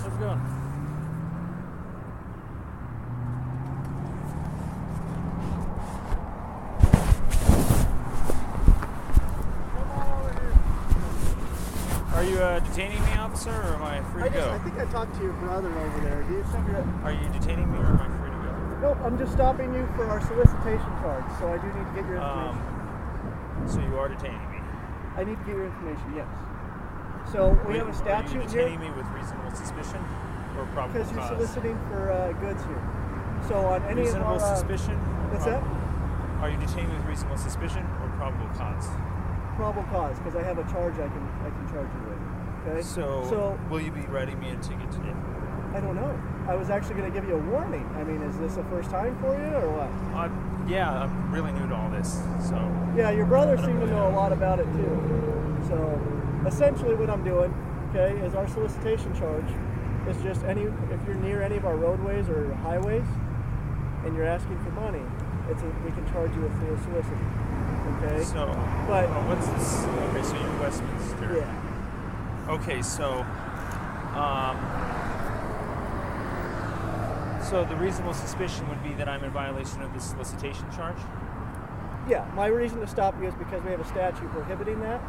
How's it going? Are you detaining me, officer, or am I free to go? I think I talked to your brother over there. Are you detaining me, or am I free to go? Nope, I'm just stopping you for our solicitation charge, so I do need to get your information. So you are detaining me? I need to get your information, yes. So we have a statute here. Are you detaining me with reasonable suspicion or probable cause? Because you're soliciting for goods here. So on any reasonable suspicion? What's that? Are you detaining me with reasonable suspicion or probable cause? Probable cause, because I have a charge I can charge you with. Okay. So will you be writing me a ticket today? I don't know. I was actually going to give you a warning. I mean, is this a first time for you or what? Yeah, I'm really new to all this. So yeah, your brother seemed to know a lot about it too. So essentially what I'm doing, okay, is our solicitation charge is just if you're near any of our roadways or highways and you're asking for money, we can charge you with soliciting. Okay. So what's this? Okay, so you're Westminster. Yeah. Okay, so so the reasonable suspicion would be that I'm in violation of the solicitation charge? Yeah, my reason to stop you is because we have a statute prohibiting that.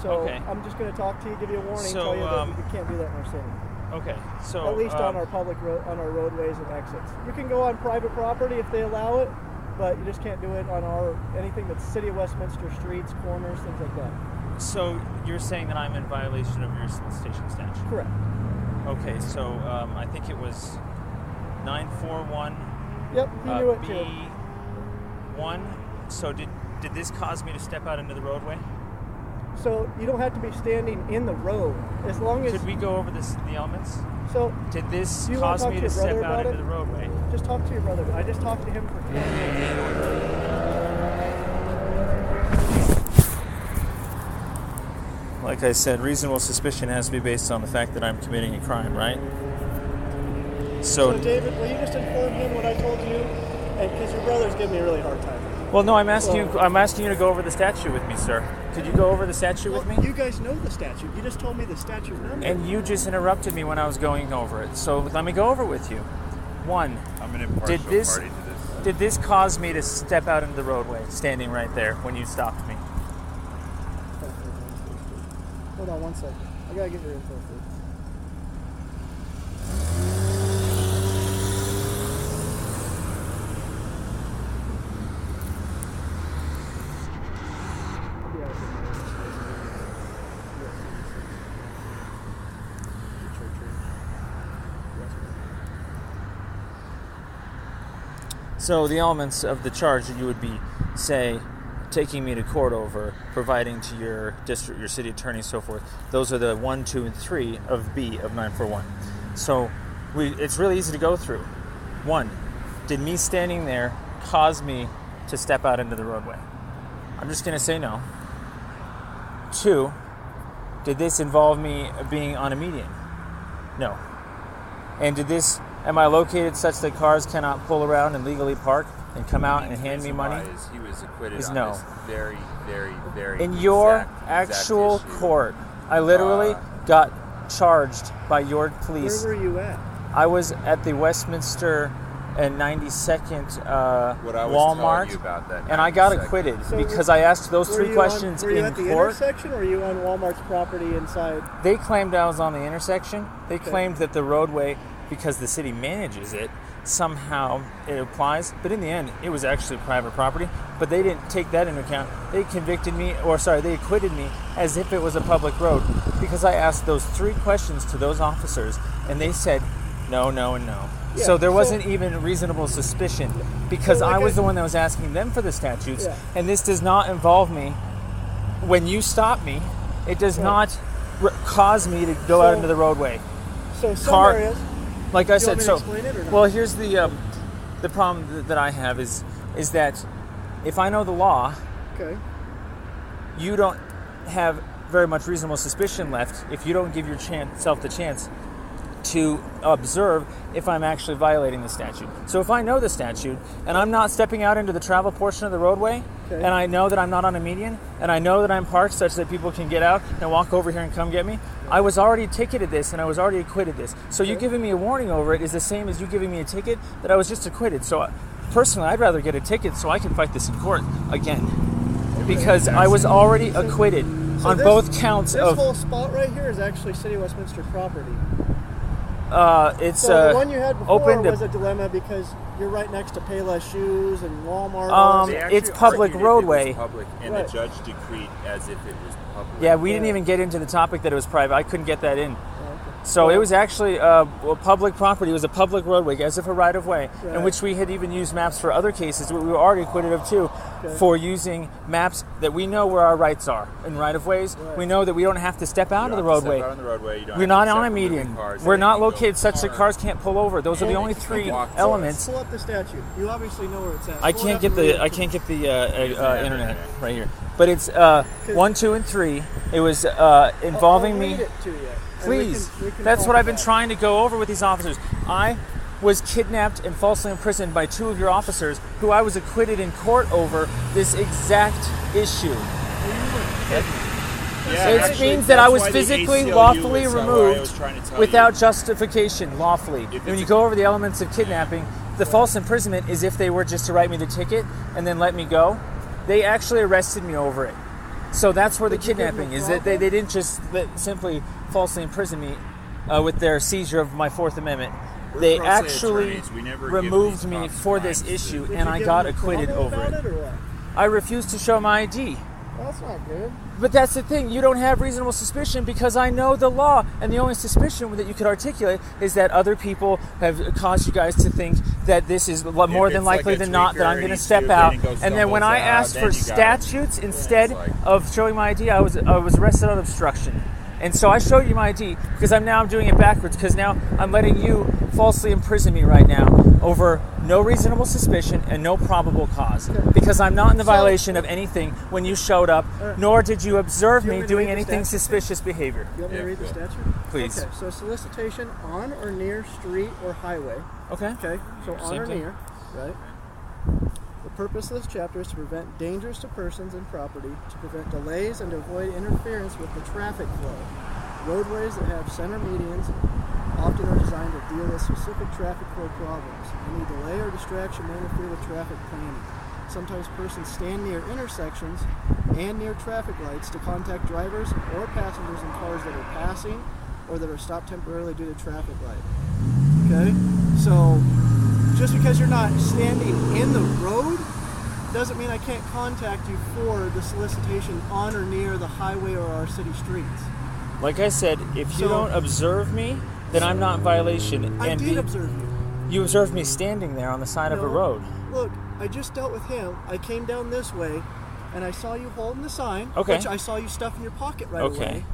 So okay. I'm just going to talk to you, give you a warning, tell you that you can't do that in our city. Okay, so at least on our on our roadways and exits. You can go on private property if they allow it, but you just can't do it on anything that's City of Westminster streets, corners, things like that. So you're saying that I'm in violation of your solicitation statute? Correct. Okay, so I think it was 941. Yep, you knew it too. B1. So did this cause me to step out into the roadway? So you don't have to be standing in the road as long as. Could we go over the elements? So did this cause me to step out into the roadway? Just talk to your brother. I just talked to him for 20 minutes. Like I said, reasonable suspicion has to be based on the fact that I'm committing a crime, right? So David, will you just inform him what I told you? And because your brother's giving me a really hard time. Well, no, I'm asking you to go over the statute with me, sir. Could you go over the statute with me? You guys know the statute. You just told me the statute number. And you just interrupted me when I was going over it. So let me go over it with you. One, I'm an impartial party to this. Did this cause me to step out into the roadway, standing right there when you stopped me? Hold on one second. I gotta get your info first. So the elements of the charge that you would be, say, taking me to court over, providing to your district, your city attorney, so forth. Those are the 1, 2, and 3 of B of 941. So it's really easy to go through. 1, did me standing there cause me to step out into the roadway? I'm just going to say no. 2, did this involve me being on a median? No. And am I located such that cars cannot pull around and legally park and come out and hand me money? He was acquitted on no. this very, very, very in your actual court. I literally got charged by your police. Where were you at? I was at the Westminster and 92nd Walmart, and I got acquitted because I asked those 3 questions in court. Were you at the intersection, or were you on Walmart's property inside? They claimed I was on the intersection. They claimed that the roadway, because the city manages it, somehow it applies. But in the end, it was actually private property. But they didn't take that into account. They acquitted me as if it was a public road because I asked those 3 questions to those officers, and they said no, no, and no. Yeah, so there wasn't even reasonable suspicion because I was the one that was asking them for the statutes, and this does not involve me. When you stop me, it does not cause me to go out into the roadway. So some areas... Like I said, well, here's the problem that I have is that if I know the law, you don't have very much reasonable suspicion left if you don't give yourself the chance to observe if I'm actually violating the statute. So if I know the statute and I'm not stepping out into the travel portion of the roadway, and I know that I'm not on a median, and I know that I'm parked such that people can get out and walk over here and come get me, I was already ticketed this and I was already acquitted this. So you giving me a warning over it is the same as you giving me a ticket that I was just acquitted. So personally, I'd rather get a ticket so I can fight this in court again, because I was already acquitted on both counts this of... This whole spot right here is actually City of Westminster property. It's so the one you had before was to, a dilemma because you're right next to Payless Shoes and Walmart. It's public roadway. It was public, and the judge decreed as if it was public. Yeah, we didn't even get into the topic that it was private. I couldn't get that in. So it was actually a public property. It was a public roadway, as if a right-of-way, in which we had even used maps for other cases. We were already acquitted of too, for using maps that we know where our rights are in right-of-ways. We know that we don't have to step out of the roadway. We're not on a median. We're not located such that cars can't pull over. Those are the only three elements. Pull up the statute. You obviously know where it's at. I can't get the internet right here. But it's 1, 2, and 3. It was involving me. Read it to you. Please. That's what I've been trying to go over with these officers. I was kidnapped and falsely imprisoned by 2 of your officers who I was acquitted in court over this exact issue. It means that I was physically, lawfully removed without justification, lawfully. When you go over the elements of kidnapping, the false imprisonment is if they were just to write me the ticket and then let me go. They actually arrested me over it. So that's where the kidnapping is. That they didn't just simply falsely imprison me with their seizure of my Fourth Amendment. They actually removed me for this issue, and I got acquitted over it. I refused to show my ID. Well, that's not good. But that's the thing. You don't have reasonable suspicion because I know the law. And the only suspicion that you could articulate is that other people have caused you guys to think that this is more than likely than not that I'm going to step out. And then when I asked for statutes instead of showing my ID, I was arrested on obstruction. And so I showed you my ID because I'm doing it backwards, because now I'm letting you falsely imprison me right now over no reasonable suspicion and no probable cause, because I'm not in the violation of anything when you showed up, nor did you observe me doing anything suspicious behavior. You want me to read the statute? Please. Okay, so solicitation on or near street or highway. Okay. So on or near, right? The purpose of this chapter is to prevent dangers to persons and property, to prevent delays and to avoid interference with the traffic flow. Roadways that have center medians often are designed to deal with specific traffic flow problems. Any delay or distraction may interfere with traffic planning. Sometimes persons stand near intersections and near traffic lights to contact drivers or passengers in cars that are passing or that are stopped temporarily due to traffic light. Okay? So just because you're not standing in the road doesn't mean I can't contact you for the solicitation on or near the highway or our city streets. Like I said, if you don't observe me, then I'm not in violation. I did observe you. You observed me standing there on the side of a road. Look, I just dealt with him. I came down this way, and I saw you holding the sign, which I saw you stuff in your pocket right away.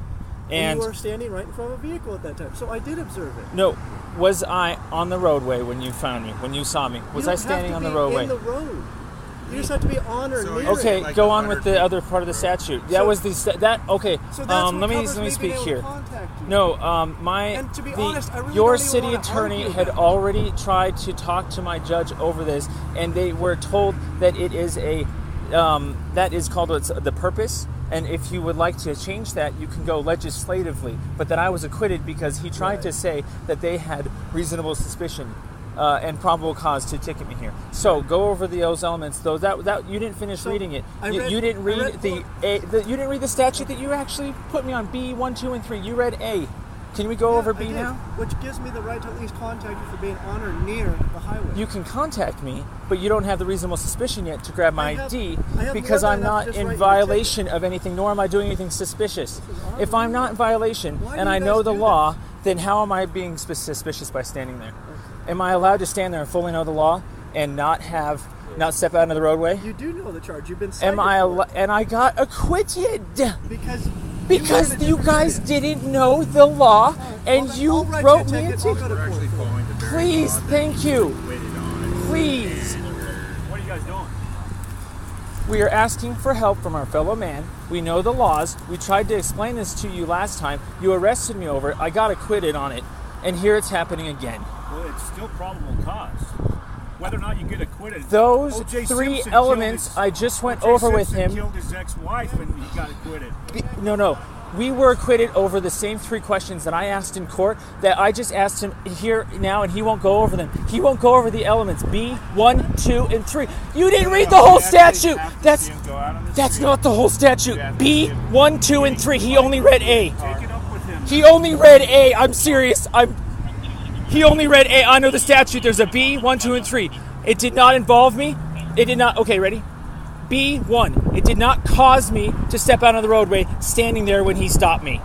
And you were standing right in front of a vehicle at that time. So I did observe it. No. Was I on the roadway when you found me, when you saw me? Was I standing on the roadway? You don't have to be in the road. You just have to be on or near Okay, it. go on with the other part of the statute. That was the okay. So that's let me speak here. No, and to be honest, I really your don't even city wanna attorney argue had that. already tried to talk to my judge over this, and they were told that it is that is called the purpose. And if you would like to change that, you can go legislatively. But that I was acquitted because he tried to say that they had reasonable suspicion and probable cause to ticket me here. So go over those elements. Though that you didn't finish reading it. You didn't read you didn't read the statute that you actually put me on. B 1, 2, and 3. You read A. Can we go over B now? Which gives me the right to at least contact you for being on or near the highway. You can contact me, but you don't have the reasonable suspicion yet to grab my ID because I'm not in violation of anything, nor am I doing anything suspicious. If I'm not in violation and I know the law, then how am I being suspicious by standing there? Am I allowed to stand there and fully know the law and not step out into the roadway? You do know the charge. You've been cited and I got acquitted because you guys didn't know the law and you wrote me a ticket. Please, thank you. Please. What are you guys doing? We are asking for help from our fellow man. We know the laws. We tried to explain this to you last time. You arrested me over it. I got acquitted on it. And here it's happening again. Well, it's still probable cause. Whether or not you get acquitted. Those O.J. three Simpson elements killed I just went O.J. over with Simpson him. Killed his ex-wife and he got acquitted. No. We were acquitted over the same 3 questions that I asked in court that I just asked him here now, and he won't go over them. He won't go over the elements B, 1, 2, and 3. You didn't read the whole statute. That's not the whole statute. B, 1, 2, and 3. He only read A. Take it up with him. He only read A. I'm serious. He only read A. I know the statute. There's a B, 1, 2, and 3. It did not involve me. It did not. Okay, ready? B1, it did not cause me to step out of the roadway standing there when he stopped me.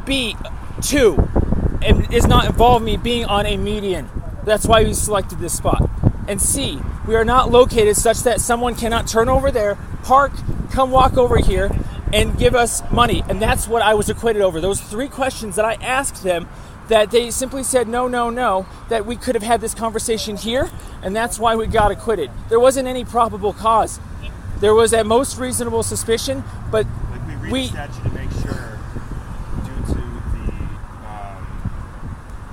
B2, it does not involve me being on a median. That's why we selected this spot. And C, we are not located such that someone cannot turn over there, park, come walk over here, and give us money. And that's what I was acquitted over. Those 3 questions that I asked them, that they simply said no, that we could have had this conversation here, and that's why we got acquitted. There wasn't any probable cause. There was at most reasonable suspicion, but like we read the statute to make sure, due to the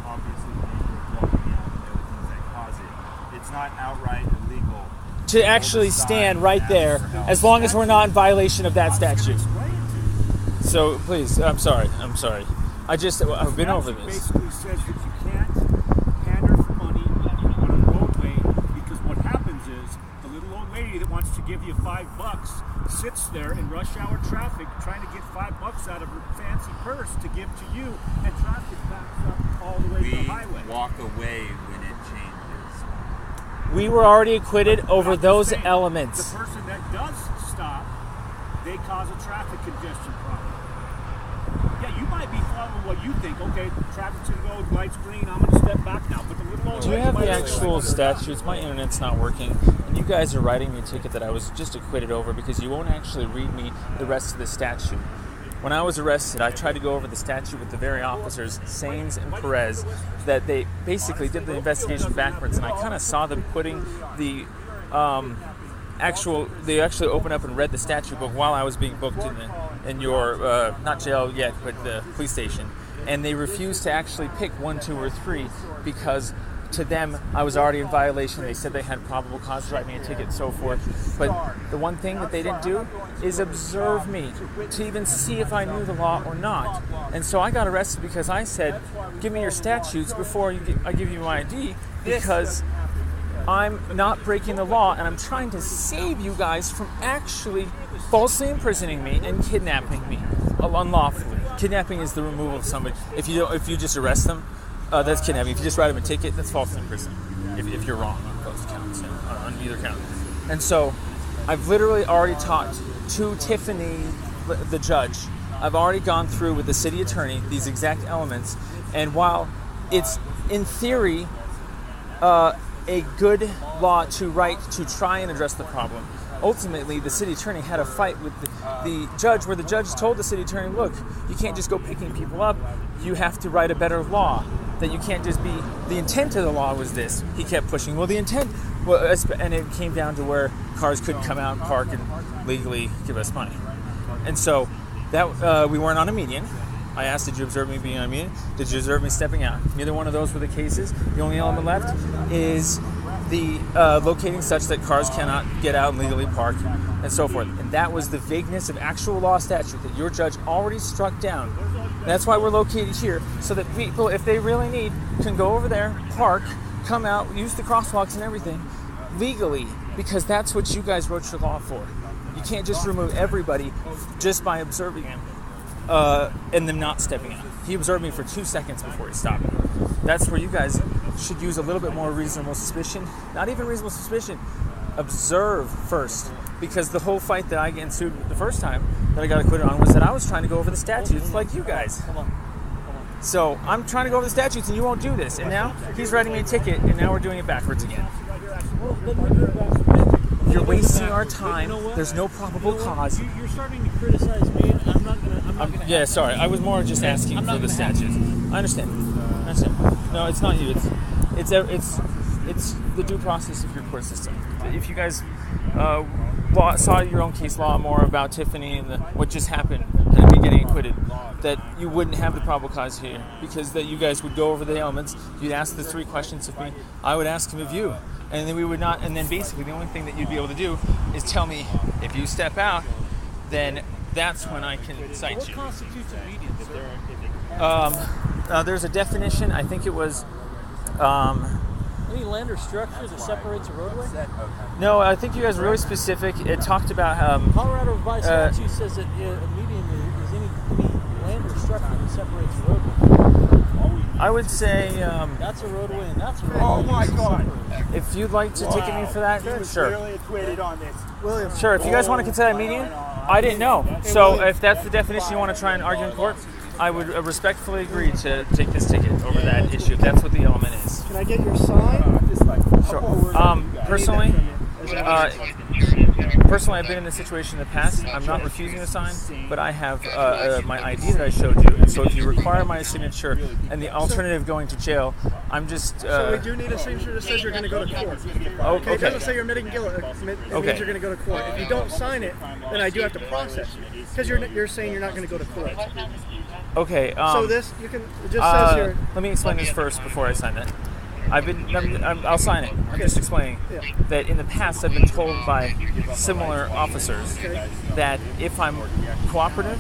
obviously the nature of walking out and the other things that cause it, it's not outright illegal to actually stand right there, as long as we're not in violation of that statute. So please, I'm sorry. I've been over this. Basically says that you can't pander for money on a roadway, because what happens is the little old lady that wants to give you $5 sits there in rush hour traffic trying to get $5 out of her fancy purse to give to you, and traffic backs up all the way to the highway. Walk away when it changes. We were already acquitted over I'm those saying, elements. The person that does stop, they cause a traffic congestion problem. Yeah, you might be following what you think. Okay, traffic's gonna go, light's green, I'm gonna step back now. But the little old Do you lady have might the say, actual statutes? My internet's not working, and you guys are writing me a ticket that I was just acquitted over because you won't actually read me the rest of the statute. When I was arrested, I tried to go over the statute with the very officers, Saines and Perez, that they basically did the investigation backwards, and I kind of saw them putting the they actually opened up and read the statute book while I was being booked in your not jail yet, but the police station, and they refused to actually pick 1, 2, or 3 because to them I was already in violation. They said they had probable cause to write me a ticket and so forth, but the one thing that they didn't do is observe me to even see if I knew the law or not. And so I got arrested because I said, give me your statutes before I give you my ID, because I'm not breaking the law, and I'm trying to save you guys from actually falsely imprisoning me and kidnapping me unlawfully. Kidnapping is the removal of somebody. If you just arrest them, that's kidnapping. If you just write them a ticket, that's false imprisonment. If you're wrong on both counts, on either count. And so, I've literally already talked to Tiffany, the judge. I've already gone through with the city attorney these exact elements, and while it's in theory a good law to write to try and address the problem, ultimately the city attorney had a fight with the judge, where the judge told the city attorney, look, you can't just go picking people up, you have to write a better law, that you can't just be, the intent of the law was this. He kept pushing, well, the intent, and it came down to where cars couldn't come out and park and legally give us money. And so that we weren't on a median. I asked, did you observe me being on a median? Did you observe me stepping out? Neither one of those were the cases. The only element left is the locating such that cars cannot get out and legally park and so forth. And that was the vagueness of actual law statute that your judge already struck down. And that's why we're located here, so that people, if they really need, can go over there, park, come out, use the crosswalks and everything legally, because that's what you guys wrote your law for. You can't just remove everybody just by observing him and them not stepping out. He observed me for 2 seconds before he stopped me. That's where you guys should use a little bit more reasonable suspicion. Not even reasonable suspicion. Observe first. Because the whole fight that I ensued the first time that I got acquitted on was that I was trying to go over the statutes like you guys. So I'm trying to go over the statutes and you won't do this. And now he's writing me a ticket and now we're doing it backwards again. You're wasting our time. There's no probable cause. You're starting to criticize me. I'm not gonna. Yeah, sorry. I was more just asking for the statutes. I understand. No, it's not you. It's the due process of your court system. If you guys saw your own case law more about Tiffany and what just happened, and me getting acquitted, that you wouldn't have the probable cause here, because that you guys would go over the elements. You'd ask the 3 questions of me. I would ask him of you, and then we would not. And then basically the only thing that you'd be able to do is tell me if you step out, then that's when I can cite What you. constitutes a median, sir? There's a definition. I think it was. Any land or structure that separates a roadway? No, I think you guys were really specific. It talked about Colorado revised statute says that a median is any land or structure that separates a roadway. I would say That's a roadway and that's a roadway. Oh my God! if you'd like to ticket me for that, sure. Clearly acquitted on this. William, Sure, if you guys want to consider that median, I didn't know. So if that's the definition you want to try and argue in court, I would respectfully agree to take this ticket over that issue, if that's what the element is. can I get your sign? Sure. Personally, I've been in this situation in the past. I'm not refusing to sign, but I have my ID that I showed you. And so if you require my signature and the alternative going to jail, I'm just... So we do need a signature that says you're going to go to court. Okay. It doesn't say you're admitting guilt. It means you're going to go to court. If you don't sign it, then I do have to process you. Because you're saying you're not going to go to court. Okay. So this, you can, it just says here... Let me explain this first before I sign that. I'll sign it. I'm just explaining that in the past I've been told by similar officers that if I'm cooperative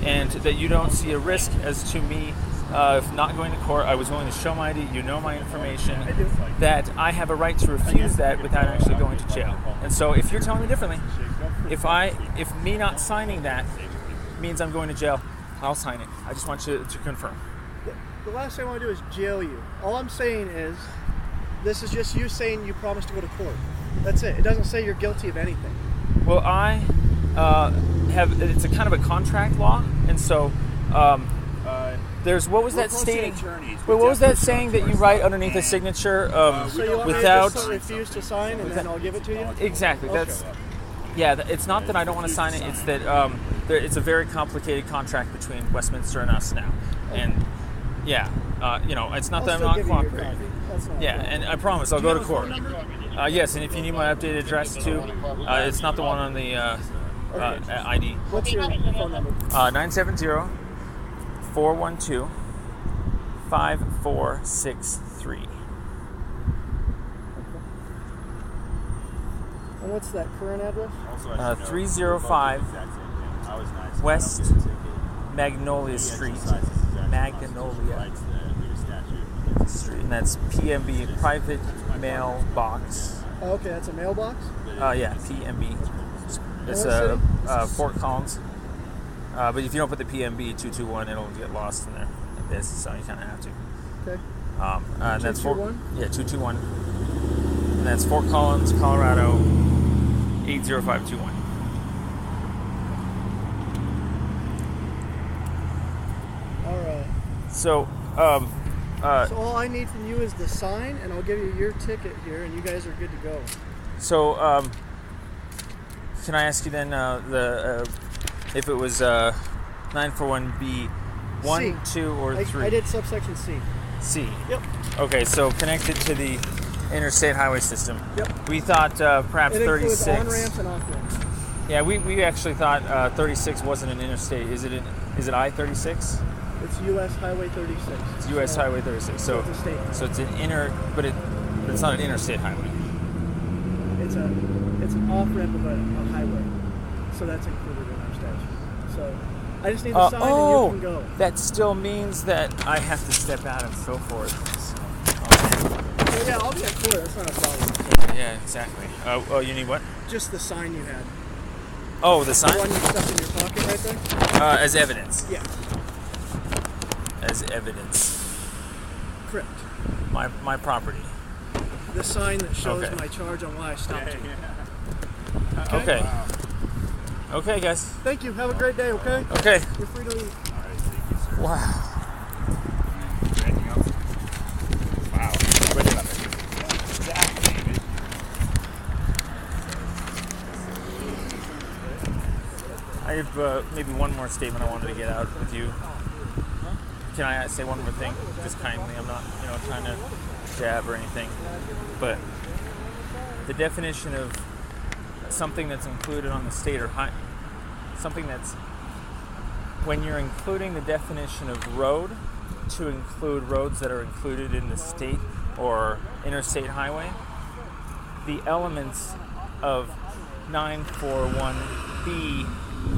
and that you don't see a risk as to me if not going to court, I was willing to show my ID, you know my information, that I have a right to refuse that without actually going to jail. And so if you're telling me differently, if me not signing that means I'm going to jail, I'll sign it. I just want you to confirm. The last thing I want to do is jail you. All I'm saying is, this is just you saying you promised to go to court. That's it. It doesn't say you're guilty of anything. Well, I it's a kind of a contract law, and so there's what was that stating? Wait, what was that saying that you write underneath a signature So you want without? me to just refuse to sign, and then I'll give it to you? Exactly. That's it's not that I don't want to sign it. It's that it's a very complicated contract between Westminster and us now, and it's not that I'm not cooperating. And I promise I'll go to court. Yes, and if you need my updated address too, it's not the one on the ID. What's your phone number? 970-412-5463. And what's that current address? 305 West Magnolia Street. Magnolia Street, and that's PMB, private mail box. Oh, okay, that's a mailbox? PMB. It's Fort Collins. But if you don't put the PMB 221, it'll get lost in there. This, so you kind of have to. Okay. And that's 221? 221. And that's Fort Collins, Colorado, 80521. All right. So, So all I need from you is the sign, and I'll give you your ticket here, and you guys are good to go. So, can I ask you then if it was 941B 1, 2, or 3? I did subsection C. C. Yep. Okay, so connected to the interstate highway system. Yep. We thought perhaps It includes 36. on-ramps and off-ramps. Yeah, we actually thought 36 wasn't an interstate. Is it I-36? It's U.S. Highway 36. It's U.S. Highway 36. So it's a state. So it's an but it's not an interstate highway. It's an off-ramp of a highway. So that's included in our statute. So I just need the sign and you can go. That still means that I have to step out and so forth. Yeah, I'll be at court. That's not a problem. Yeah, exactly. You need what? Just the sign you had. Oh, the sign? The one you stuck in your pocket right there? As evidence. Yeah. As evidence. Correct. My property. The sign that shows Okay. my charge on why I stopped you. Okay. Okay, guys. Thank you. Have a great day, okay? Okay. You're free to leave. Wow. Anything else? Wow. I have maybe one more statement I wanted to get out with you. Can I say one more thing? Just kindly. I'm not, trying to jab or anything. But the definition of something that's included on the state or something that's when you're including the definition of road to include roads that are included in the state or interstate highway, the elements of 941B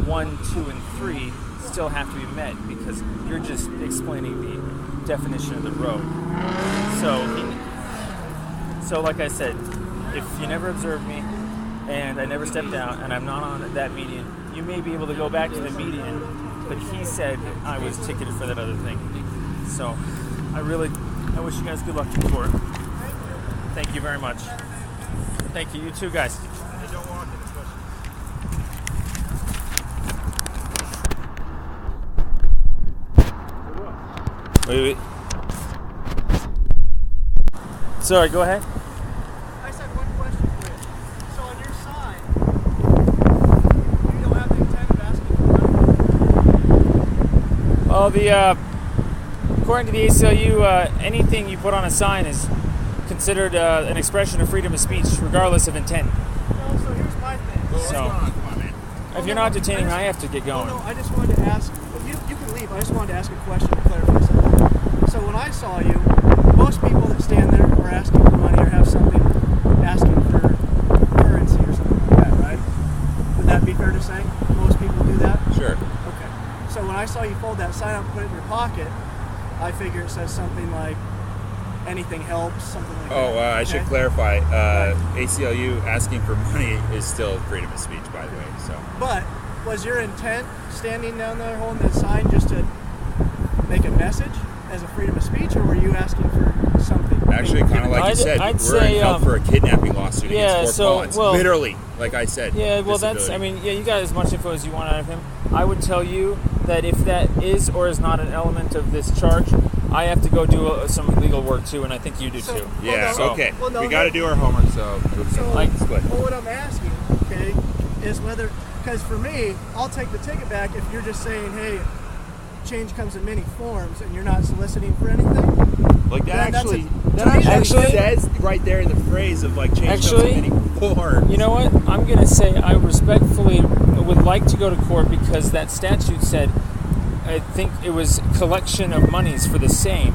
1, 2, and 3 still have to be met because you're just explaining the definition of the road. So like I said, if you never observed me and I never stepped out and I'm not on that median, you may be able to go back to the median, but he said I was ticketed for that other thing. So I wish you guys good luck in court. Thank you very much. Thank you. You too, guys. Wait. Sorry, go ahead. I just have one question for you. So on your sign, you don't have the intent of asking for money? Well, according to the ACLU, anything you put on a sign is considered an expression of freedom of speech, regardless of intent. No, so here's my thing. So, Come on, man. if you're not detaining, I have to get going. No, I just wanted to ask. You can leave. I just wanted to ask a question to clarify something. So when I saw you, most people that stand there are asking for money or have something asking for currency or something like that, right? Would that be fair to say? Most people do that? Sure. Okay. So when I saw you fold that sign up and put it in your pocket, I figure it says something like anything helps, something like that. I should Okay? clarify. ACLU asking for money is still freedom of speech, by the way. So. But was your intent standing down there holding that sign just to make a message as a freedom of speech, or were you asking for something? Actually, kind of like you said, I'd we're say, in help for a kidnapping lawsuit yeah, against so, Fort Collins. well- Literally, like I said. Yeah, well, disability. you got as much info as you want out of him. I would tell you that if that is or is not an element of this charge, I have to go do some legal work too, and I think you do So- too. Yeah, Well, no, okay. well, no, we got to do our homework, so Like- split. Well, what I'm asking, okay, is whether, because for me, I'll take the ticket back if you're just saying, hey, change comes in many forms, and you're not soliciting for anything. Like Yeah, that to me, actually says right there in the phrase of like change Actually, comes in many forms. You know what? I'm going to say I respectfully would like to go to court because that statute said, I think it was collection of monies for the same.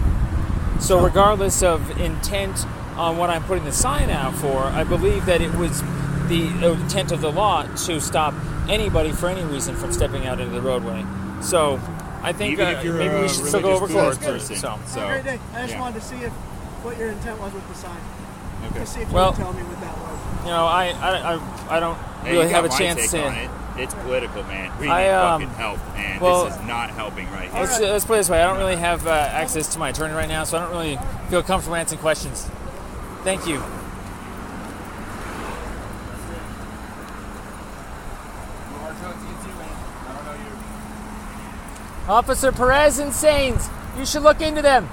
So regardless of intent on what I'm putting the sign out for, I believe that it was the intent of the law to stop anybody for any reason from stepping out into the roadway. So I think Even if you're maybe a we should still go over religious court. person. So. Have a great day. I just yeah. wanted to see what your intent was with the sign. Okay. To see if you Well- could tell me what that was. You know, I don't Hey, really you have a got my chance take on to. it. It's political, man. We need I, fucking help, man. well- This is not helping right here. Let's put it this way. I don't really have access to my attorney right now, so I don't really feel comfortable answering questions. Thank you. Officer Perez and Sains, you should look into them.